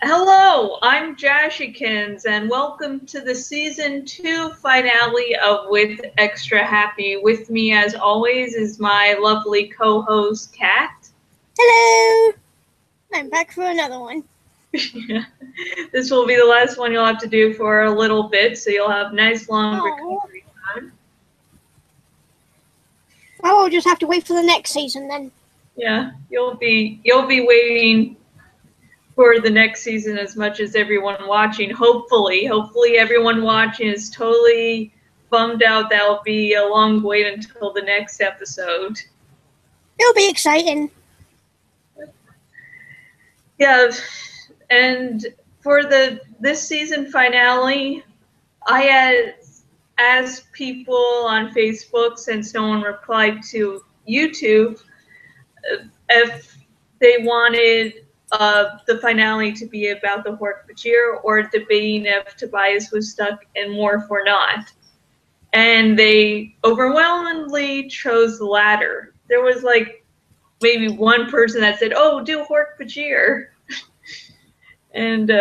Hello, I'm Jashikins, and welcome to the Season 2 finale of With Extra Happy. With me, as always, is my lovely co-host, Kat. Hello! I'm back for another one. This will be the last one you'll have to do for a little bit, so you'll have nice long recovery time. I will just have to wait for the next season then. Yeah, you'll be waiting for the next season as much as everyone watching. Hopefully everyone watching is totally bummed out that'll be a long wait until the next episode. It'll be exciting. Yeah, and for this season finale, I had asked people on Facebook, since no one replied to YouTube, if they wanted the finale to be about the Hawkward or debating if Tobias was stuck in morph or not. And they overwhelmingly chose the latter. There was like maybe one person that said, "Oh, do Hawkward." And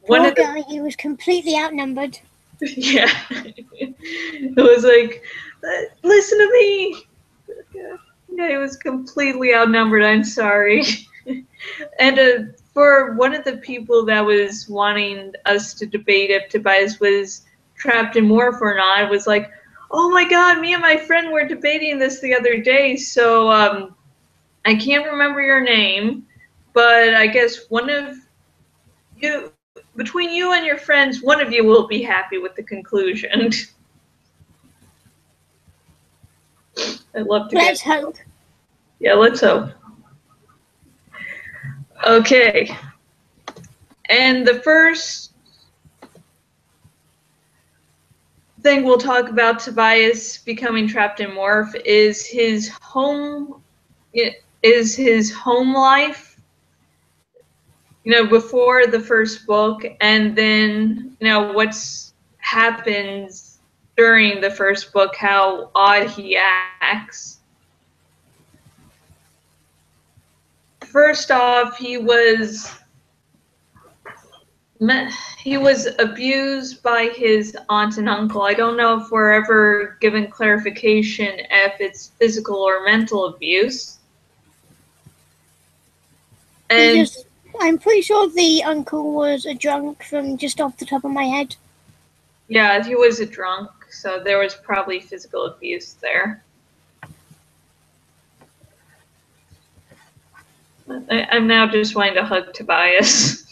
one of the guy, he was completely outnumbered. Yeah. It was like, listen to me. Yeah, he was completely outnumbered. I'm sorry. And for one of the people that was wanting us to debate if Tobias was trapped in morph or not, was like, oh my god, me and my friend were debating this the other day, so I can't remember your name, but I guess one of you, between you and your friends, one of you will be happy with the conclusion. I'd love to Let's hope. Yeah, let's hope. Okay. And the first thing we'll talk about Tobias becoming trapped in morph is his home life, before the first book, and then, what's happens during the first book, how odd he acts. First off, he was abused by his aunt and uncle. I don't know if we're ever given clarification if it's physical or mental abuse. And I'm pretty sure the uncle was a drunk, from just off the top of my head. Yeah, he was a drunk, so there was probably physical abuse there. I'm now just wanting to hug Tobias.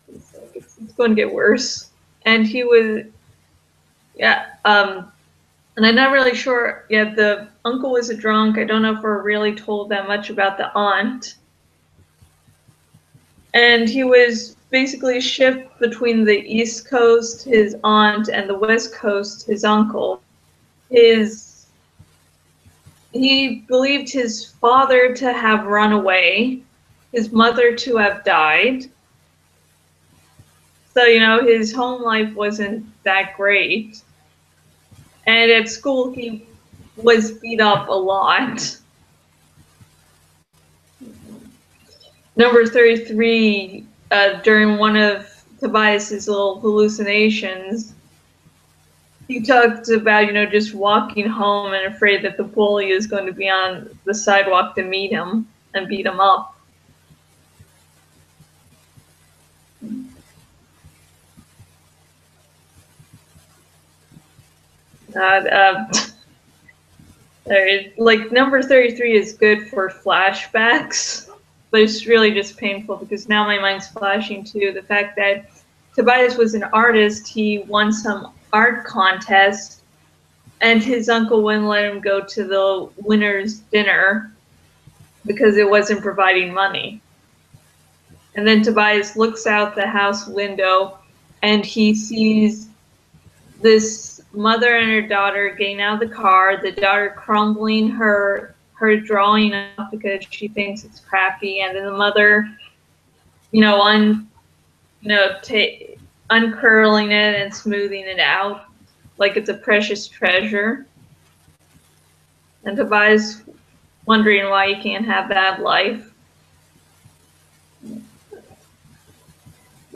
It's going to get worse. And he was, and I'm not really sure. Yeah, the uncle was a drunk. I don't know if we're really told that much about the aunt. And he was basically shipped between the East Coast, his aunt, and the West Coast, his uncle. He believed his father to have run away, his mother to have died. So, his home life wasn't that great. And at school, he was beat up a lot. Number 33, during one of Tobias's little hallucinations, he talked about, just walking home and afraid that the bully is going to be on the sidewalk to meet him and beat him up. Like, number 33 is good for flashbacks, but it's really just painful because now my mind's flashing to the fact that Tobias was an artist. He won some art contest, and his uncle wouldn't let him go to the winner's dinner because it wasn't providing money. And then Tobias looks out the house window and he sees this mother and her daughter getting out of the car, the daughter crumbling her drawing up because she thinks it's crappy, and then the mother, uncurling it and smoothing it out like it's a precious treasure. And Tobias wondering why he can't have that life.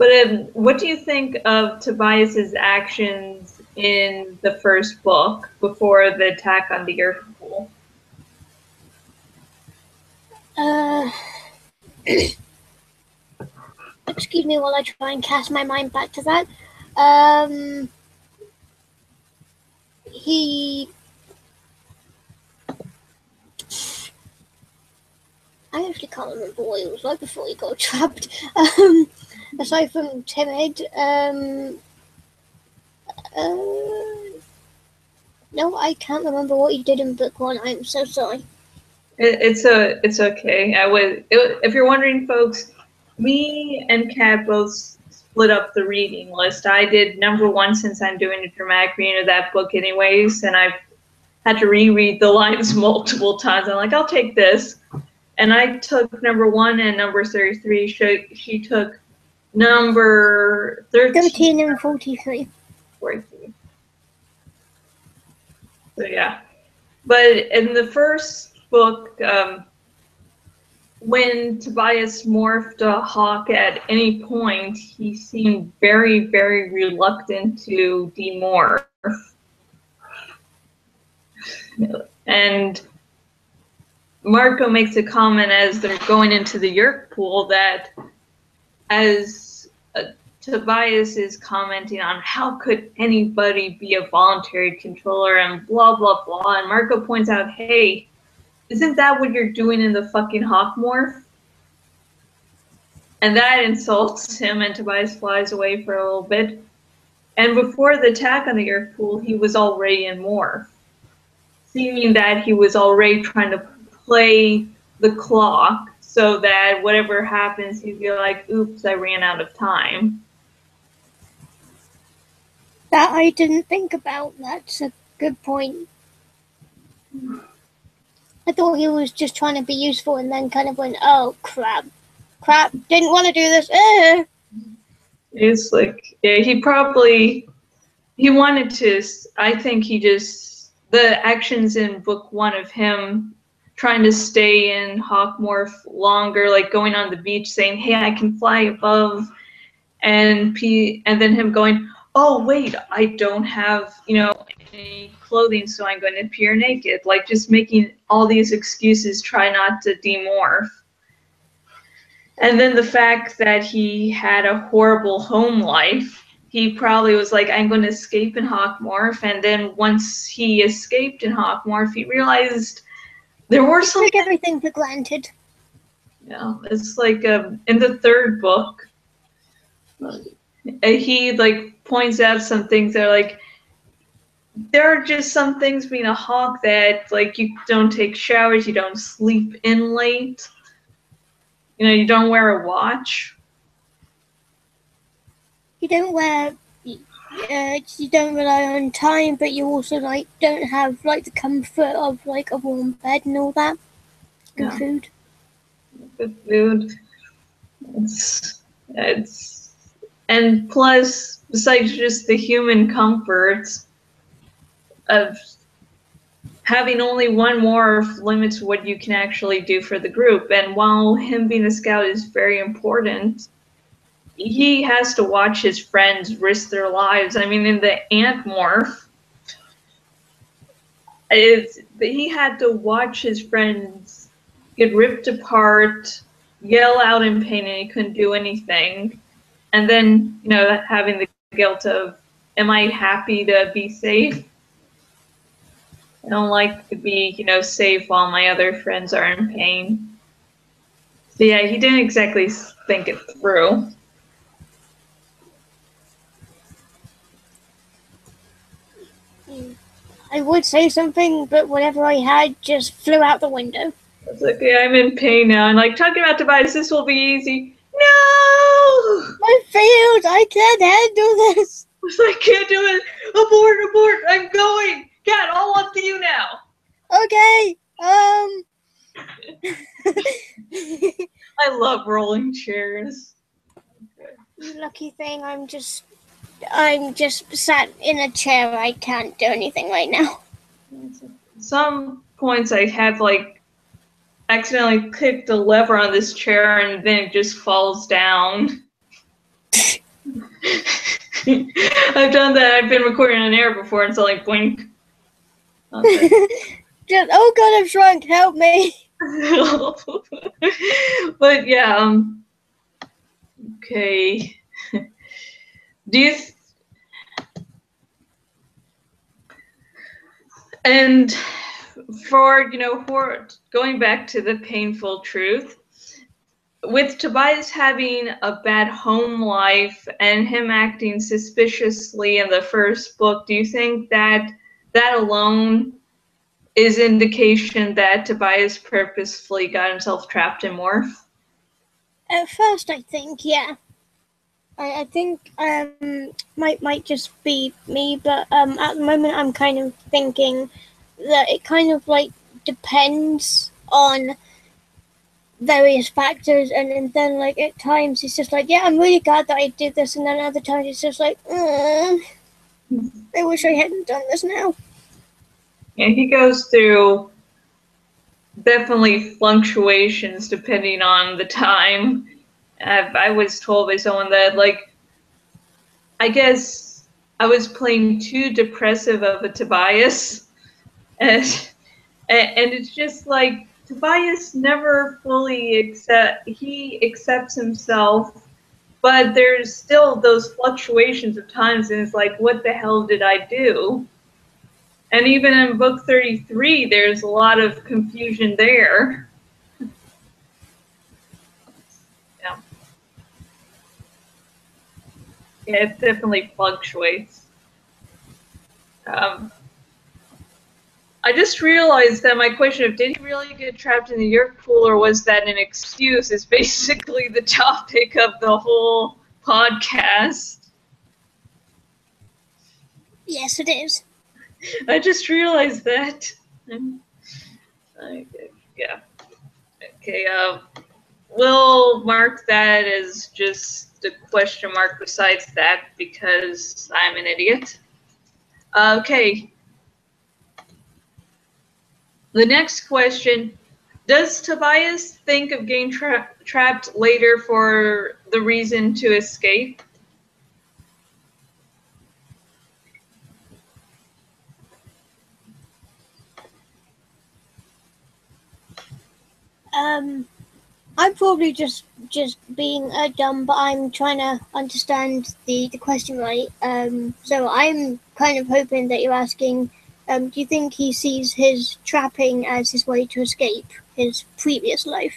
But what do you think of Tobias's actions in the first book before the attack on the Earth Pool? Excuse me while I try and cast my mind back to that. I actually can't remember what he was like before he got trapped. Aside from timid, no, I can't remember what he did in book 1. I'm so sorry. It's okay. If you're wondering, folks, me and Kat both split up the reading list. I did number 1 since I'm doing a dramatic reading of that book anyways, and I've had to reread the lines multiple times. I'm like, I'll take this. And I took number 1 and number 33. She took number 13 and 43. 43. So yeah. But in the first book, when Tobias morphed a hawk at any point, he seemed very, very reluctant to demorph. And Marco makes a comment as they're going into the Yerk pool that as Tobias is commenting on how could anybody be a voluntary controller and blah, blah, blah. And Marco points out, hey, isn't that what you're doing in the fucking hawk morph? And that insults him, and Tobias flies away for a little bit. And before the attack on the Earth Pool, he was already in morph, seeming that he was already trying to play the clock so that whatever happens, he'd be like, oops, I ran out of time. That I didn't think about. That's a good point. I thought he was just trying to be useful and then kind of went, oh, crap, didn't want to do this. It's like, yeah, he wanted to, I think the actions in book 1 of him trying to stay in hawk morph longer, like going on the beach saying, hey, I can fly above, and then him going, oh, wait, I don't have, any clothing, so I'm going to appear naked. Like, just making all these excuses, try not to demorph. And then the fact that he had a horrible home life, he probably was like, I'm going to escape in hawk morph. And then once he escaped in hawk morph, he realized there were some... Take everything for granted. Yeah, it's like in the third book, he like points out some things that are like, there are just some things being a hawk that like you don't take showers, you don't sleep in late, you don't wear a watch. You don't wear, you don't rely on time, but you also like don't have like the comfort of like a warm bed and all that. Good food. Good food. It's and plus, besides just the human comforts of having only one morph limits what you can actually do for the group. And while him being a scout is very important, he has to watch his friends risk their lives. I mean, in the ant morph, he had to watch his friends get ripped apart, yell out in pain, and he couldn't do anything. And then, having the guilt of, am I happy to be safe? I don't like to be, safe while my other friends are in pain. So yeah, he didn't exactly think it through. I would say something, but whatever I had just flew out the window. It's like, yeah, I'm in pain now. And like, talking about Tobias, this will be easy. No! My field, I can't handle this. I can't do it. Abort, I'm going. Cat, all up to you now. Okay, I love rolling chairs. Lucky thing, I'm just sat in a chair. I can't do anything right now. Some points I have like accidentally clicked a lever on this chair and then it just falls down. I've done that. I've been recording on air before, and so like boink. Just, oh god, I'm shrunk. Help me. But yeah. Okay. Do you? And for for going back to the painful truth, with Tobias having a bad home life and him acting suspiciously in the first book, do you think that that alone is indication that Tobias purposefully got himself trapped in morph? At first, I think, yeah. I think might just be me, but at the moment I'm kind of thinking that it kind of like depends on various factors, and then like at times it's just like, yeah, I'm really glad that I did this, and then other times it's just like, I wish I hadn't done this now. Yeah, he goes through definitely fluctuations depending on the time. I was told by someone that, like, I guess I was playing too depressive of a Tobias, and it's just like Tobias never fully accepts himself, but there's still those fluctuations of times, and it's like, what the hell did I do? And even in book 33, there's a lot of confusion there. Yeah. Yeah, it definitely fluctuates. I just realized that my question of did he really get trapped in the Yeerk pool or was that an excuse is basically the topic of the whole podcast. Yes, it is. I just realized that. Yeah. Okay, we'll mark that as just a question mark besides that because I'm an idiot. Okay. The next question, does Tobias think of getting trapped later for the reason to escape? I'm probably just being dumb, but I'm trying to understand the question right. So I'm kind of hoping that you're asking, do you think he sees his trapping as his way to escape his previous life?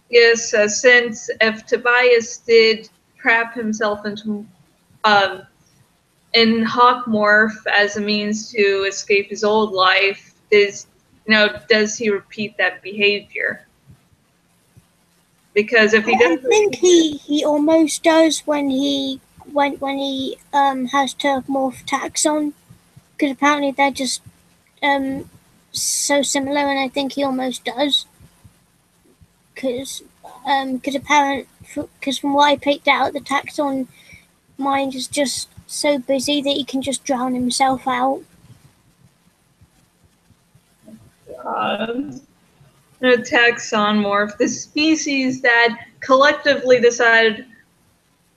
Yes, since if Tobias did trap himself into in Hawkward as a means to escape his old life, does he repeat that behavior? Because if he doesn't, I think he almost does when he has to morph taxon, because apparently they're just so similar, and I think he almost does. Because from what I picked out, the taxon mind is just so busy that he can just drown himself out. the taxon morph, the species that collectively decided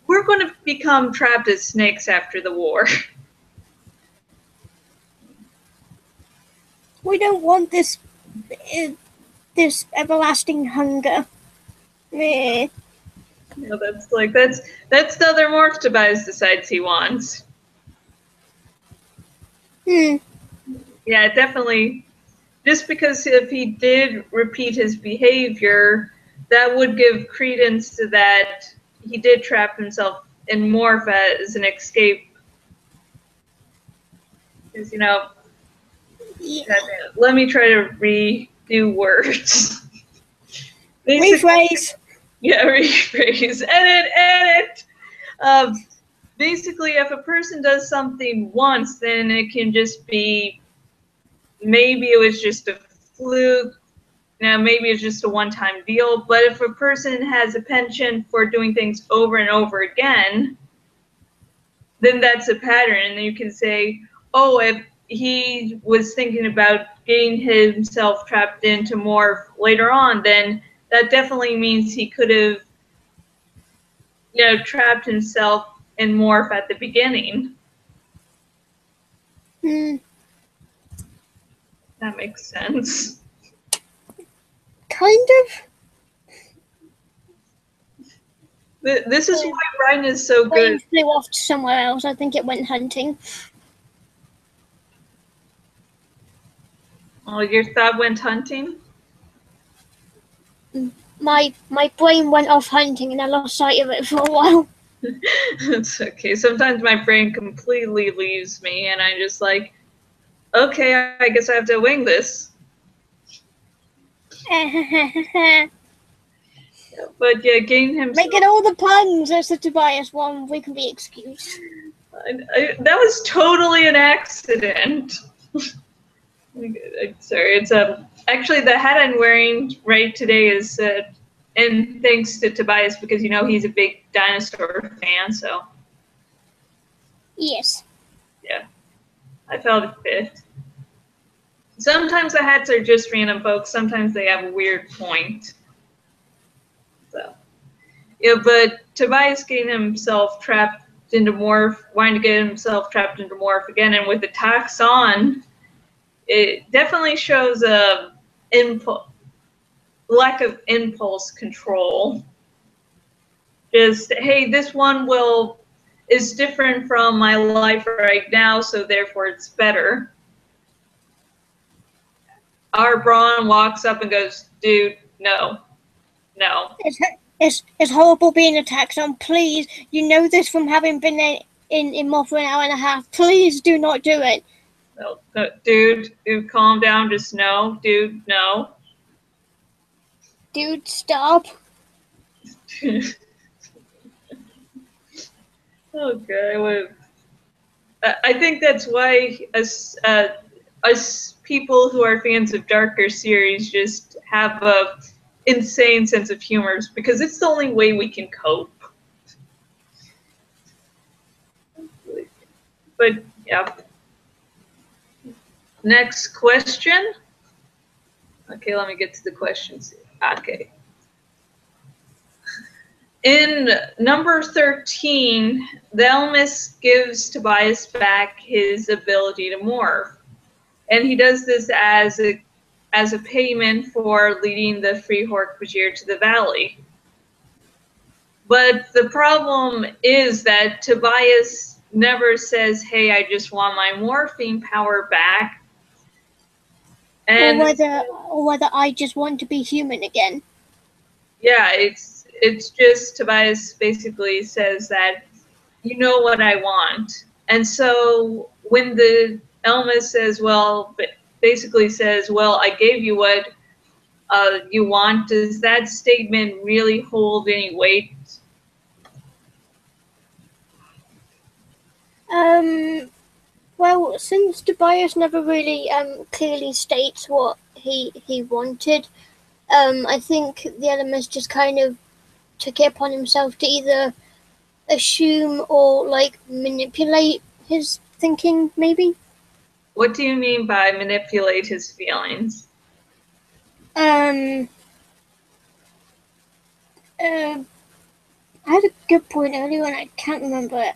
we're going to become trapped as snakes after the war. We don't want this everlasting hunger. Meh. That's the other morph Tobias decides he wants. Yeah, definitely. Just because if he did repeat his behavior, that would give credence to that he did trap himself in morph as an escape. Because, let me try to redo words. Rephrase. Yeah, rephrase. Edit. Basically, if a person does something once, then it can just be, maybe it was just a fluke, maybe it's just a one-time deal. But if a person has a penchant for doing things over and over again, then that's a pattern. And you can say, oh, if he was thinking about getting himself trapped into morph later on, then that definitely means he could have, trapped himself in morph at the beginning. That makes sense. Kind of. This is why Ryan is so good. Plane flew off to somewhere else. I think it went hunting. Oh, your thought went hunting? My brain went off hunting and I lost sight of it for a while. It's okay. Sometimes my brain completely leaves me and I'm just like, okay, I guess I have to wing this. But yeah, gain himself. Making all the puns. That's the Tobias one. We can be excused. That was totally an accident. Sorry, it's actually the hat I'm wearing right today is and thanks to Tobias because he's a big dinosaur fan. So Yes. yeah, I felt it fit. Sometimes the hats are just random, folks. Sometimes they have a weird point. So, yeah, but Tobias getting himself trapped into morph, wanting to get himself trapped into morph again, and with the taxon, it definitely shows a lack of impulse control. Just, hey, this one is different from my life right now, so therefore it's better. Our Braun walks up and goes, dude, no. It's horrible being a taxon. Please, you know this from having been in morph for an hour and a half. Please do not do it. No, dude, calm down. Just no, dude, no. Dude, stop. Okay, I think that's why us people who are fans of darker series just have a insane sense of humor because it's the only way we can cope. But yeah. Next question. Okay, let me get to the questions. Okay. In number 13, the Elmis gives Tobias back his ability to morph. And he does this as a payment for leading the Free Hawkward to the valley. But the problem is that Tobias never says, hey, I just want my morphing power back. And or whether I just want to be human again. Yeah, it's just Tobias basically says that you know what I want. And so when the Elma says, basically says, well, I gave you what you want, does that statement really hold any weight? Well, since Tobias never really clearly states what he wanted, I think the Elmis just kind of took it upon himself to either assume or manipulate his thinking, maybe. What do you mean by manipulate his feelings? I had a good point earlier and I can't remember it.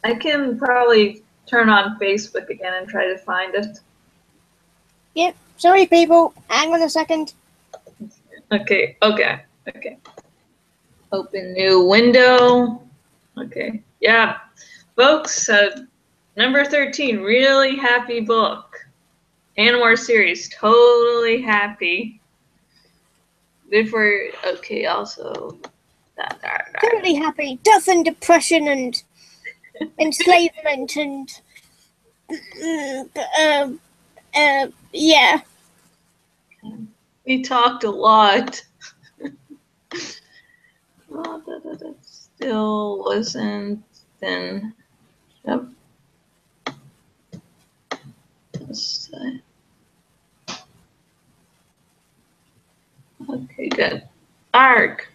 I can probably turn on Facebook again and try to find it. Yep. Sorry, people. Hang on a second. Okay. Open new window. Okay. Yeah. Folks, number 13, really happy book. Animorph series, totally happy. Okay, also. Totally happy. Death and depression and enslavement and yeah. We talked a lot. Still wasn't then. Yep. Okay, good. Arg.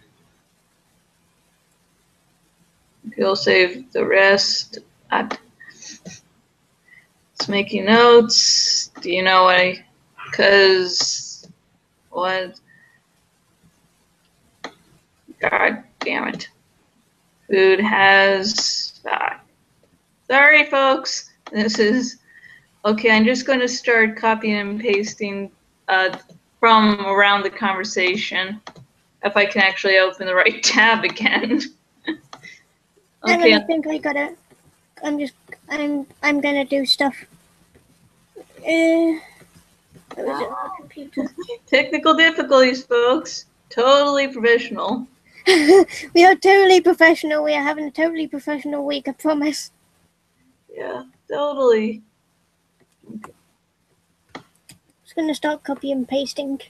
We'll save the rest. It's making notes. Do you know why? Because what? God damn it. Food has... sorry, folks. This is... Okay, I'm just going to start copying and pasting from around the conversation. If I can actually open the right tab again. Okay. I think I got it. I'm gonna do stuff. Computer. Technical difficulties, folks. Totally professional. We are totally professional. We are having a totally professional week, I promise. Yeah, totally. Just gonna start copy and pasting.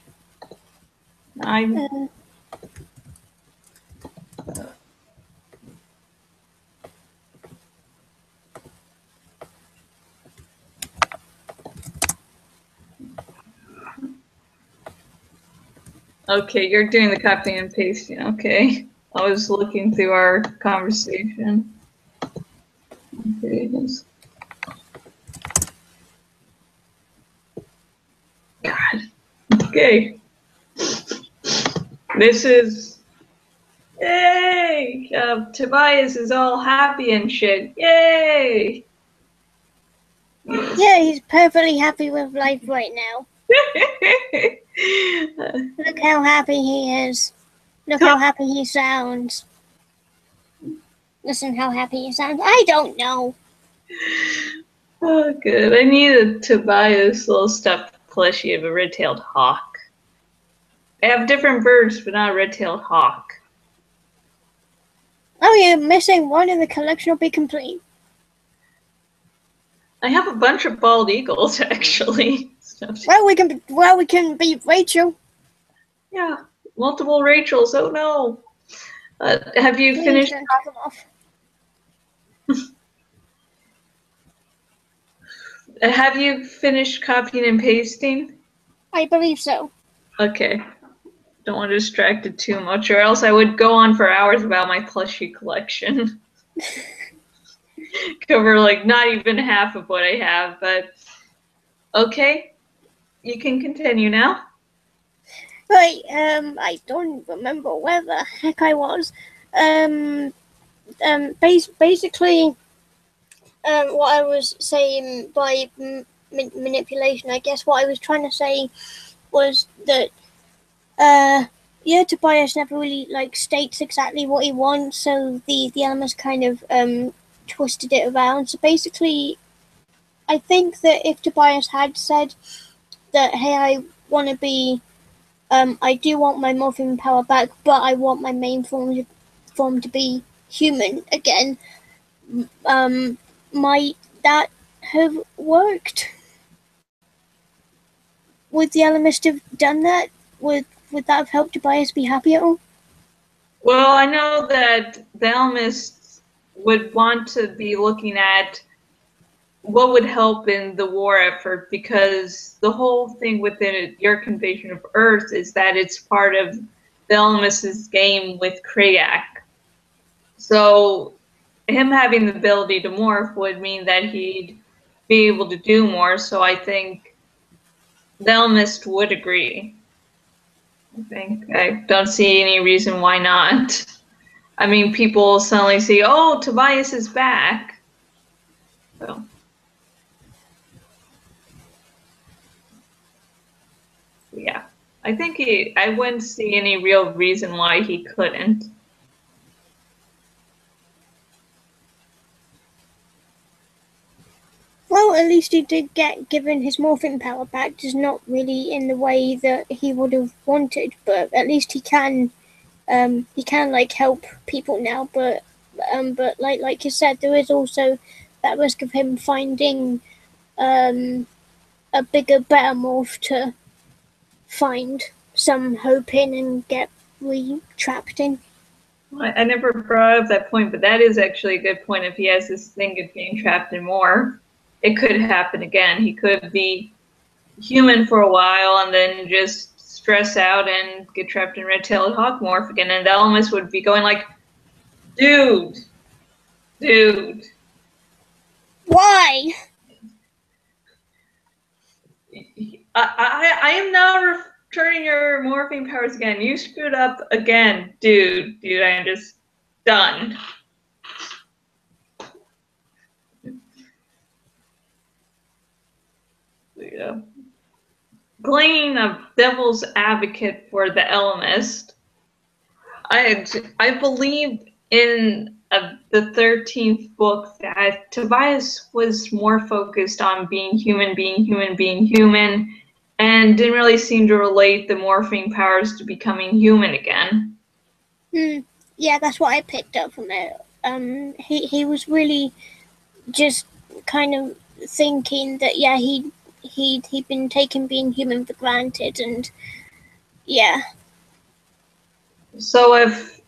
Okay, you're doing the copying and pasting. Okay. I was looking through our conversation. Okay. God. Okay. This is... Yay! Tobias is all happy and shit. Yay! Yeah, he's perfectly happy with life right now. Look how happy he is. Look how happy he sounds. Listen how happy he sounds. I don't know. Oh, good. I need a Tobias little stuffed plushie of a red-tailed hawk. I have different birds, but not a red-tailed hawk. Oh, you're missing one and the collection will be complete. I have a bunch of bald eagles, actually. Well, we can beat Rachel. Yeah, multiple Rachels. Oh no. Have you finished? Have you finished copying and pasting? I believe so. Okay. Don't want to distract it too much, or else I would go on for hours about my plushie collection. Cover like not even half of what I have, but okay. You can continue now. Right, I don't remember where the heck I was. Basically, what I was saying by manipulation, I guess what I was trying to say was that, yeah, Tobias never really, states exactly what he wants, so the elements kind of, twisted it around. So basically, I think that if Tobias had said that, hey, I want to be... I do want my morphing power back, but I want my main form to be human again. Might that have worked? Would the Elemist have done that? Would that have helped Tobias be happy at all? Well, I know that the Elmists would want to be looking at what would help in the war effort, because the whole thing within your invasion of Earth is that it's part of the Elmis's game with Krayak. So him having the ability to morph would mean that he'd be able to do more, so I think the Elmist would agree. I don't see any reason why not. I mean, people suddenly see, oh, Tobias is back. So. Yeah, I think I wouldn't see any real reason why he couldn't. Well, at least he did get given his morphing power back, just not really in the way that he would have wanted, but at least he can help people now, but like you said, there is also that risk of him finding a bigger, better morph to find some hope in and get re-trapped in. I never brought up that point, but that is actually a good point. If he has this thing of being trapped in more, it could happen again. He could be human for a while and then just stress out and get trapped in red-tailed hawk morph again, and the Elmis would be going like, dude. Why? I am now returning your morphing powers again. You screwed up again, dude. I'm just done. Yeah. Playing a devil's advocate for the Ellimist, I believe in the 13th book that Tobias was more focused on being human, and didn't really seem to relate the morphing powers to becoming human again. Yeah, that's what I picked up from it. He was really just kind of thinking that he'd been taking being human for granted, and yeah. So if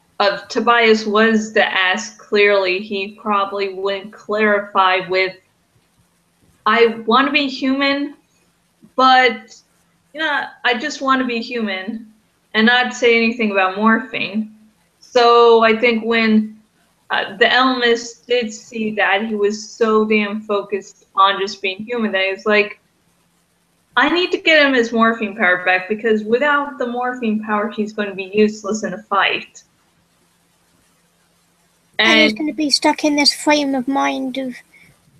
Tobias was to ask clearly, he probably wouldn't clarify with, I want to be human, but I just want to be human, and not say anything about morphing. So I think when the Ellimist did see that he was so damn focused on just being human that he's like, I need to get him his morphing power back, because without the morphing power, he's going to be useless in a fight. And he's going to be stuck in this frame of mind of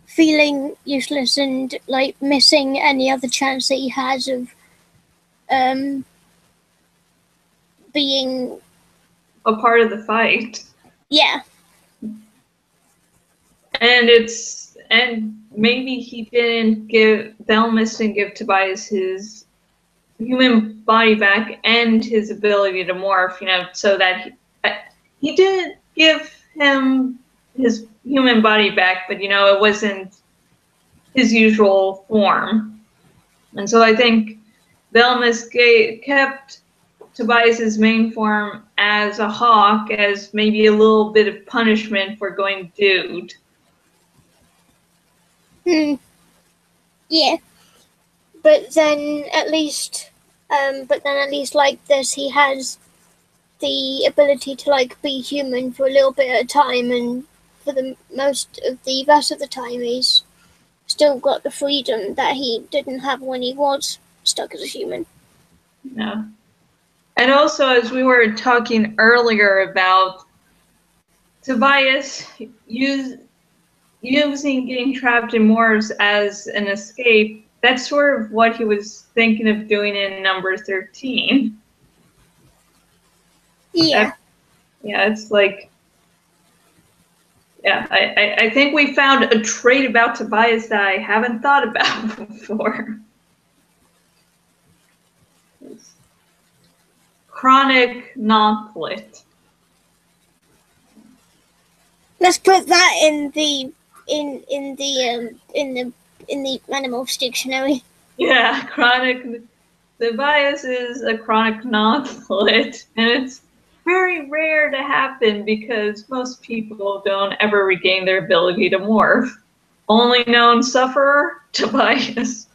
feeling useless and like missing any other chance that he has of being a part of the fight. Yeah. And maybe he didn't give Tobias his human body back and his ability to morph, so that he didn't give him his human body back, but it wasn't his usual form. And so I think the Ellimist kept Tobias's main form as a hawk, as maybe a little bit of punishment for going dude. Yeah. But then at least like this, he has the ability to like be human for a little bit at a time, and for the most of the rest of the time he's still got the freedom that he didn't have when he was stuck as a human. Yeah. And also, as we were talking earlier about Tobias using getting trapped in morphs as an escape, that's sort of what he was thinking of doing in number 13. Yeah. It's like, I think we found a trait about Tobias that I haven't thought about before. Chronic non-flit. Let's put that in the Animorphs dictionary. Yeah, chronic. Tobias is a chronic non-flit, and it's very rare to happen because most people don't ever regain their ability to morph. Only known sufferer, Tobias.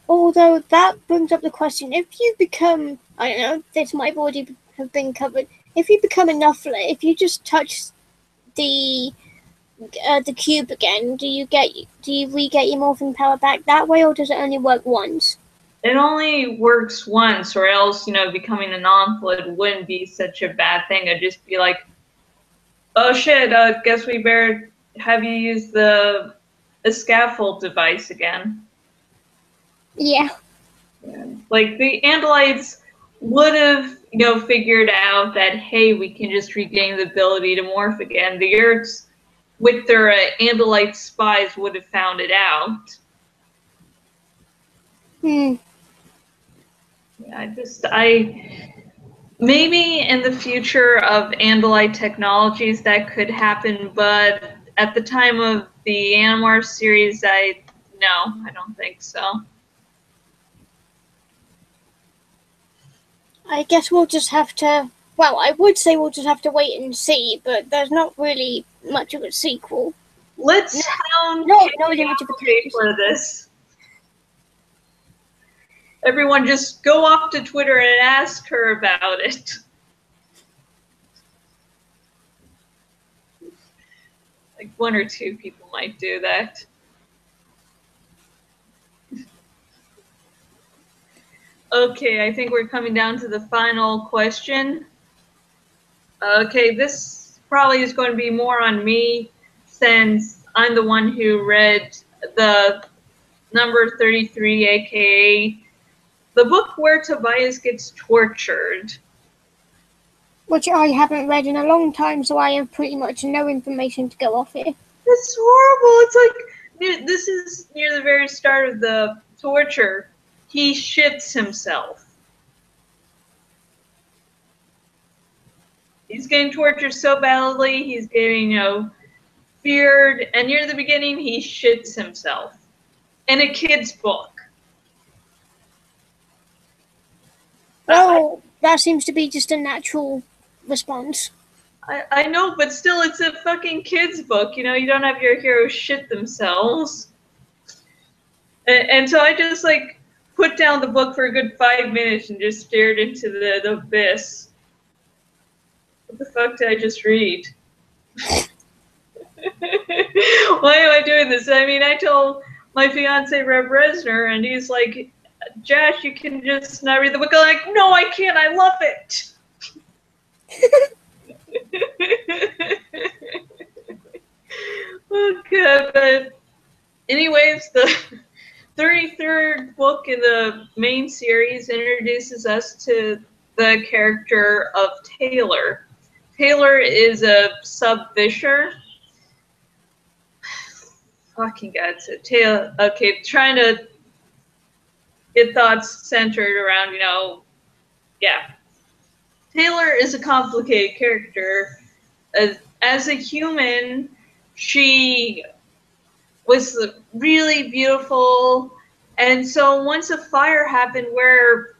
Although that brings up the question: if you become, I don't know, this might already have been covered. If you become a Nufflet, if you just touch the cube again, do you re-get your morphing power back that way, or does it only work once? It only works once, or else, becoming a non-flit wouldn't be such a bad thing. It'd just be like, oh shit, guess we better have you use the scaffold device again. Yeah. Like, the Andalites would have, figured out that, hey, we can just regain the ability to morph again. The Earths, with their Andalite spies, would have found it out. Maybe in the future of Andalite technologies that could happen, but at the time of the Animorphs series, I don't think so. I guess we'll just have to, well, I would say we'll just have to wait and see, but there's not really much of a sequel. Let's sound for this. Everyone just go off to Twitter and ask her about it. Like, one or two people might do that. Okay, I think we're coming down to the final question. Okay, this probably is going to be more on me, since I'm the one who read the number 33, aka the book where Tobias gets tortured. Which I haven't read in a long time, so I have pretty much no information to go off here. It's horrible. It's like, this is near the very start of the torture. He shits himself. He's getting tortured so badly, he's getting, feared, and near the beginning, he shits himself. In a kid's book. Well, that seems to be just a natural response. I know, but still, it's a fucking kid's book. You don't have your heroes shit themselves. And so I just, like, put down the book for a good 5 minutes and just stared into the abyss. What the fuck did I just read? Why am I doing this? I mean, I told my fiance, Reb Resner, and he's like, Josh, you can just not read the book. I'm like, no, I can't. I love it. Okay, but anyways, the 33rd book in the main series introduces us to the character of Taylor. Taylor is a sub-fisher. Fucking God, so Taylor, okay, trying to get thoughts centered around, yeah. Taylor is a complicated character. As a human, she was really beautiful, and so once a fire happened where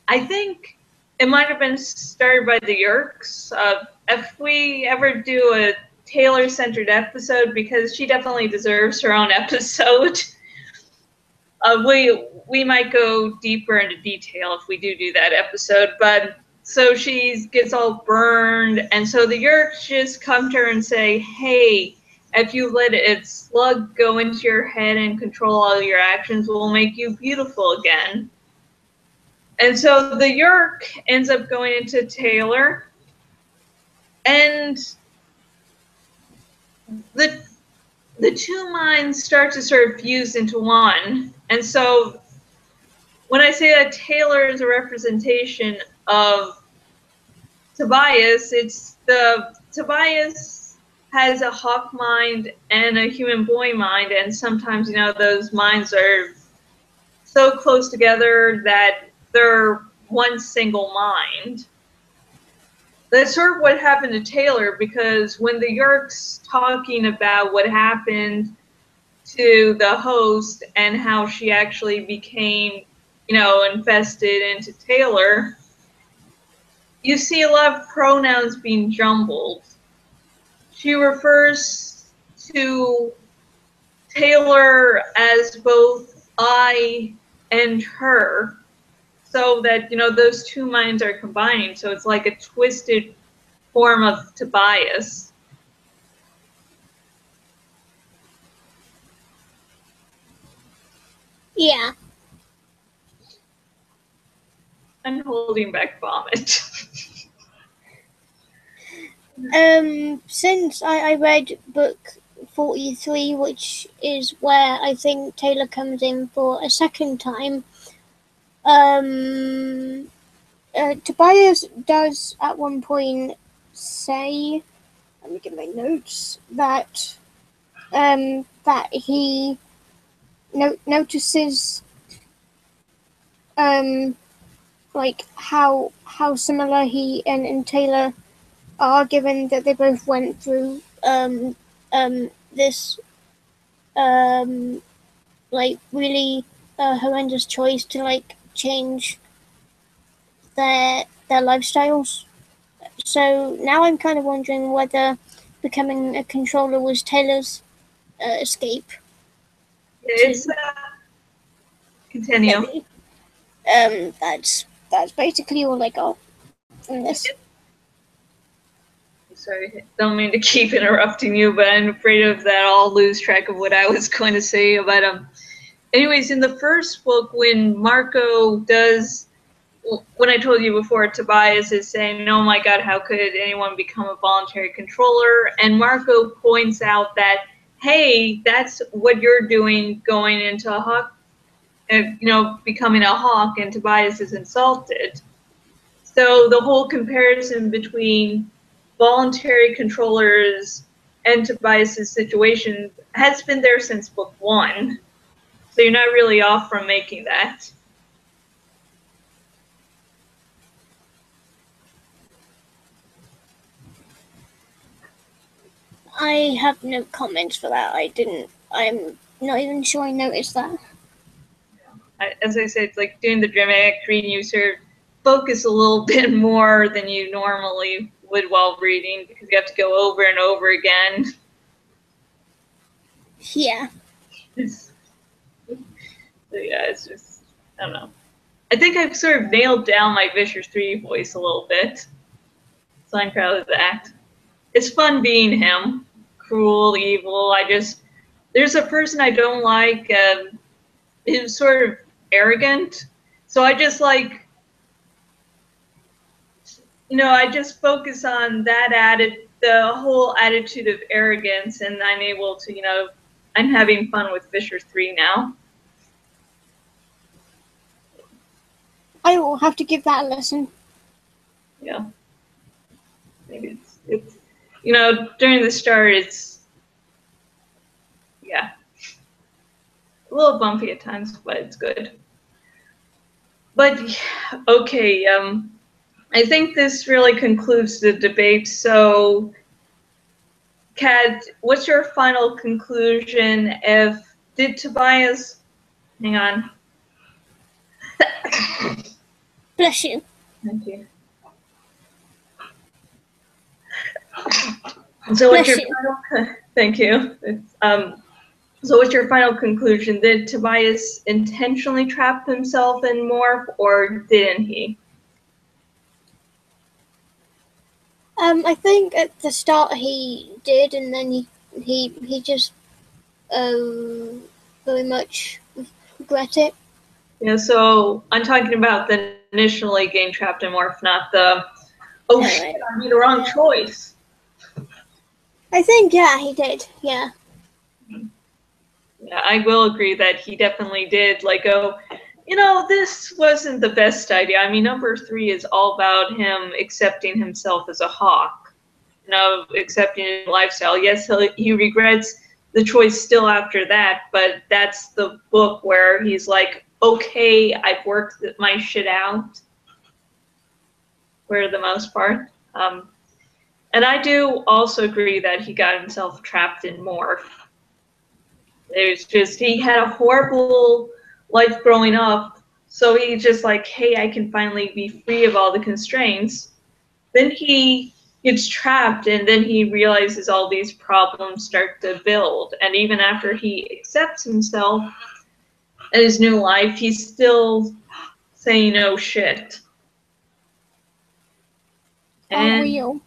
I think it might have been started by the Yerks. If we ever do a Taylor-centered episode, because she definitely deserves her own episode, we might go deeper into detail if we do that episode. But so she gets all burned, and so the Yerks just come to her and say, hey, if you let its slug go into your head and control all your actions, we'll make you beautiful again. And so the Yerk ends up going into Taylor, and the two minds start to sort of fuse into one. And so when I say that Taylor is a representation of Tobias, it's Tobias has a hawk mind and a human boy mind, and sometimes, those minds are so close together that they're one single mind. That's sort of what happened to Taylor, because when the Yerk's talking about what happened to the host and how she actually became, infested into Taylor, you see a lot of pronouns being jumbled. She refers to Taylor as both I and her, so that, those two minds are combining. So it's like a twisted form of Tobias. Yeah. I'm holding back vomit. Since I read book 43, which is where I think Taylor comes in for a second time, Tobias does at one point say, let me get my notes, that that he notices like how similar he and Taylor are, given that they both went through this like really horrendous choice to like change their lifestyles. So now I'm kind of wondering whether becoming a controller was Taylor's escape. It's continue. That's basically all I got from this. Sorry, don't mean to keep interrupting you, but I'm afraid of that I'll lose track of what I was going to say about him. Anyways, in the first book, when Marco does, when I told you before, Tobias is saying, oh my God, how could anyone become a voluntary controller? And Marco points out that hey, that's what you're doing going into a hawk, becoming a hawk, and Tobias is insulted. So the whole comparison between voluntary controllers and Tobias's situation has been there since book 1. So you're not really off from making that. I have no comments for that. I'm not even sure I noticed that. As I said, it's like doing the dramatic reading, you sort of focus a little bit more than you normally would while reading because you have to go over and over again. Yeah. So yeah, it's just, I don't know. I think I've sort of nailed down my Visher 3 voice a little bit. So I'm proud of that. It's fun being him. Cruel, evil. There's a person I don't like who's sort of arrogant. So I just like, I just focus on that the whole attitude of arrogance, and I'm able to, I'm having fun with Visher 3 now. I will have to give that a listen. Yeah. Maybe it's during the start, yeah, a little bumpy at times, but it's good. But, okay, I think this really concludes the debate. So, Kat, what's your final conclusion? Did Tobias, hang on. Bless you. Thank you. So what's your final, thank you. So what's your final conclusion? Did Tobias intentionally trap himself in morph, or didn't he? I think at the start he did, and then he just very much regret it. Yeah, so I'm talking about the initially getting trapped in morph, not the, oh shit, I made the wrong choice. I think, yeah, he did, yeah. Yeah, I will agree that he definitely did, like, this wasn't the best idea. I mean, number 3 is all about him accepting himself as a hawk, accepting his lifestyle. Yes, he regrets the choice still after that, but that's the book where he's like, okay, I've worked my shit out, for the most part. And I do also agree that he got himself trapped in morph. It's just, he had a horrible life growing up, so he's just like, hey, I can finally be free of all the constraints. Then he gets trapped, and then he realizes all these problems start to build. And even after he accepts himself and his new life, he's still saying, oh shit. And real.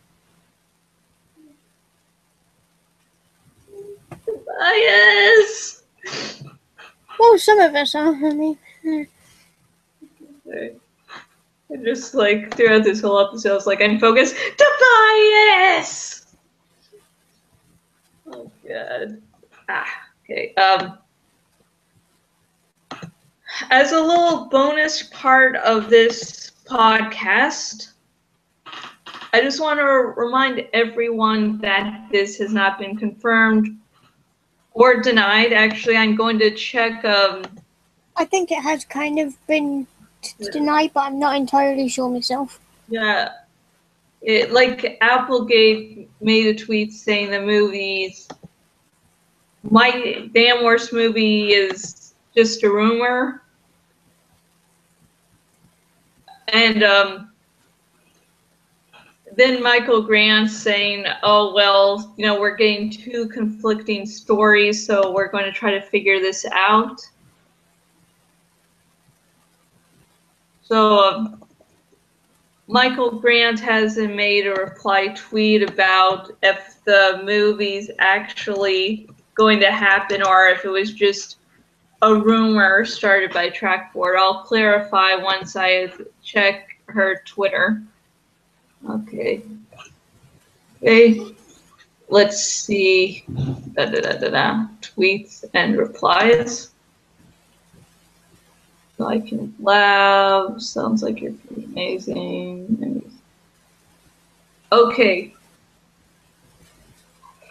Tobias! Well, some of us are, I mean. And just like throughout this whole episode, I was like, I'm focused. Tobias! Oh god. Okay. As a little bonus part of this podcast, I just want to remind everyone that this has not been confirmed or denied. Actually, I'm going to check. I think it has kind of been denied, but I'm not entirely sure myself. Yeah. Like Applegate made a tweet saying the movie's My Damn Worst Movie is just a rumor. And then Michael Grant saying, oh, well, we're getting 2 conflicting stories, so we're going to try to figure this out. So Michael Grant hasn't made a reply tweet about if the movie's actually going to happen or if it was just a rumor started by Trackboard. I'll clarify once I check her Twitter. Okay. let's see. Tweets and replies. Like in lab, sounds like you're pretty amazing. Okay.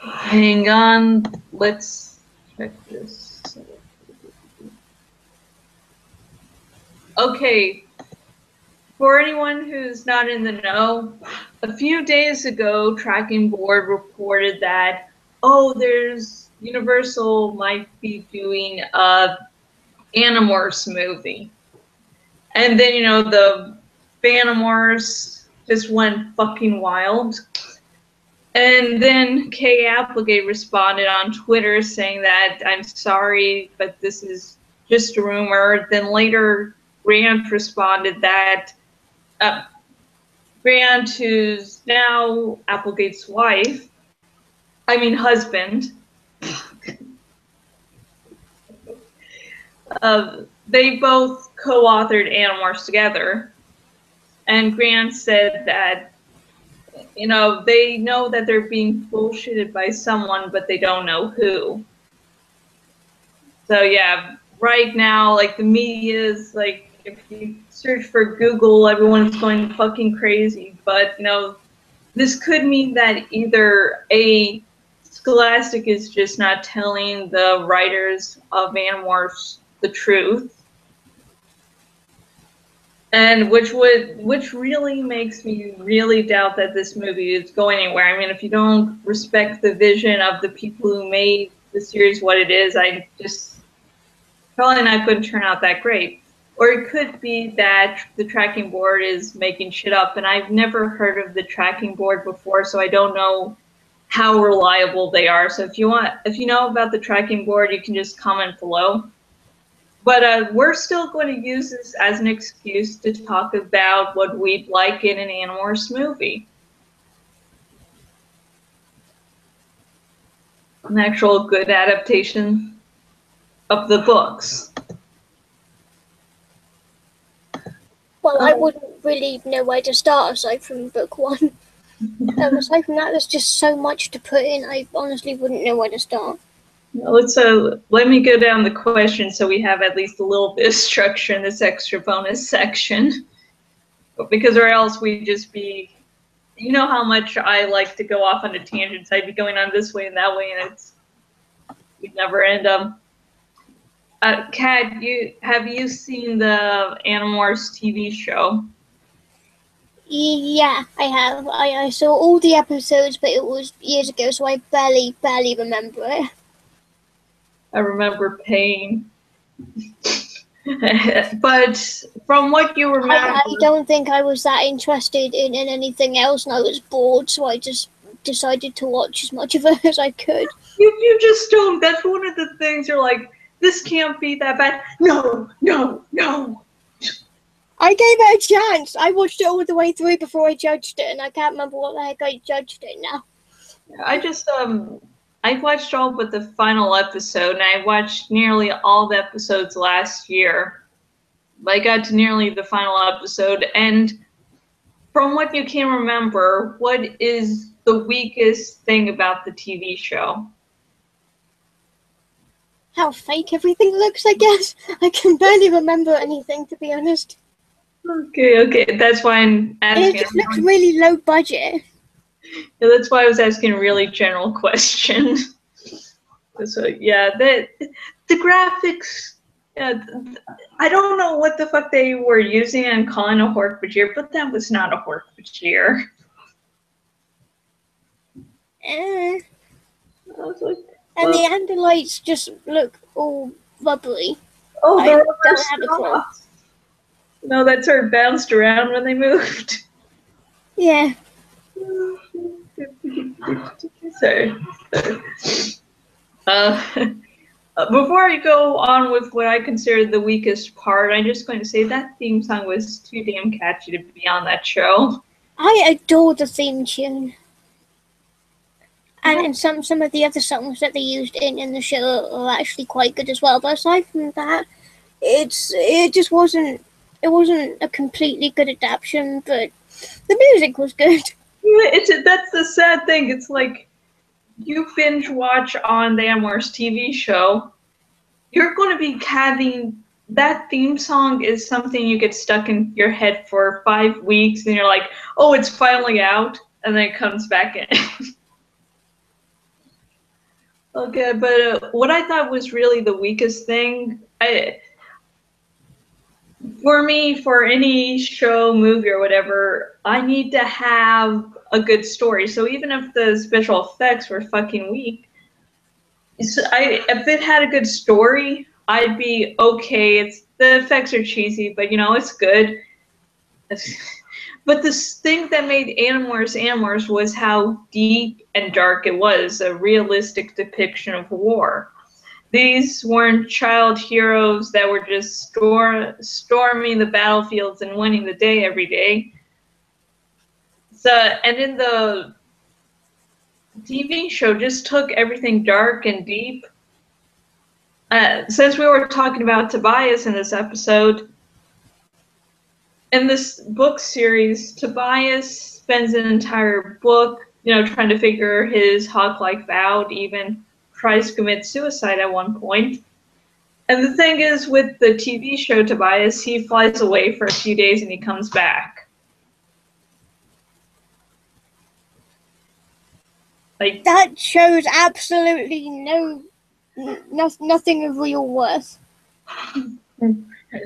Hang on, let's check this. Okay. For anyone who's not in the know, a few days ago, Tracking Board reported that, oh, Universal might be doing a Animorphs movie. And then, the Animorphs just went fucking wild. And then Kay Applegate responded on Twitter saying that, I'm sorry, but this is just a rumor. Then later, Grant responded that Grant, who's now Applegate's husband, they both co-authored Animorphs together. And Grant said that, they know that they're being bullshitted by someone, but they don't know who. So yeah, right now, like, the media is like, if you search for Google, everyone's going fucking crazy. But, this could mean that either Scholastic is just not telling the writers of Animorphs the truth, and which really makes me really doubt that this movie is going anywhere. I mean, if you don't respect the vision of the people who made the series what it is, probably not going to turn out that great. Or it could be that the Tracking Board is making shit up, and I've never heard of the Tracking Board before, so I don't know how reliable they are. So if you know about the Tracking Board, you can just comment below. But we're still going to use this as an excuse to talk about what we'd like in an Animorphs movie. An actual good adaptation of the books. Well, I wouldn't really know where to start aside from book one. Aside from that, there's just so much to put in. I honestly wouldn't know where to start. Let's let me go down the questions so we have at least a little bit of structure in this extra bonus section. Because or else we'd just be, you know how much I like to go off on a tangents. I'd be going on this way and that way, and we'd never end up. Kat, have you seen the Animorphs TV show? Yeah, I have. I saw all the episodes, but it was years ago, so I barely remember it. I remember pain. But from what you remember... I don't think I was that interested in anything else, and I was bored, so I just decided to watch as much of it as I could. You just don't. That's one of the things you're like, this can't be that bad. No. I gave it a chance. I watched it all the way through before I judged it, and I can't remember what the heck I judged it now. I just, I watched all but the final episode, and I watched nearly all the episodes last year. I got to nearly the final episode, and from what you can remember, what is the weakest thing about the TV show? How fake everything looks, I guess. I can barely remember anything, to be honest. Okay, that's why I'm asking. And it just looks really low budget. Yeah, that's why I was asking a really general question. So yeah, the graphics. Yeah, I don't know what the fuck they were using and calling a Hawkward, but that was not a Hawkward. I was like, and the Andalites just look all rubbery. Oh, the rubber stuff. No, that sort of bounced around when they moved. Yeah. Sorry. Before I go on with what I consider the weakest part, I'm just going to say that theme song was too damn catchy to be on that show. I adore the theme tune. And some of the other songs that they used in the show are actually quite good as well. But aside from that, it wasn't a completely good adaptation, but the music was good. Yeah, that's the sad thing. It's like you binge watch on the Animorphs TV show, you're going to be having that theme song is something you get stuck in your head for 5 weeks, and you're like, oh, it's finally out, and then it comes back in. Okay, but what I thought was really the weakest thing, for me, for any show, movie, or whatever, I need to have a good story. So even if the special effects were fucking weak, if it had a good story, I'd be okay. The effects are cheesy, but it's good. But this thing that made Animorphs was how deep and dark it was, a realistic depiction of war. These weren't child heroes that were just storming the battlefields and winning the day every day. So, and in the TV show, just took everything dark and deep. Since we were talking about Tobias in this episode, in this book series, Tobias spends an entire book, trying to figure his hawk-life out, even tries to commit suicide at one point. And the thing is, with the TV show Tobias, he flies away for a few days and he comes back. Like, that shows absolutely nothing of real worth.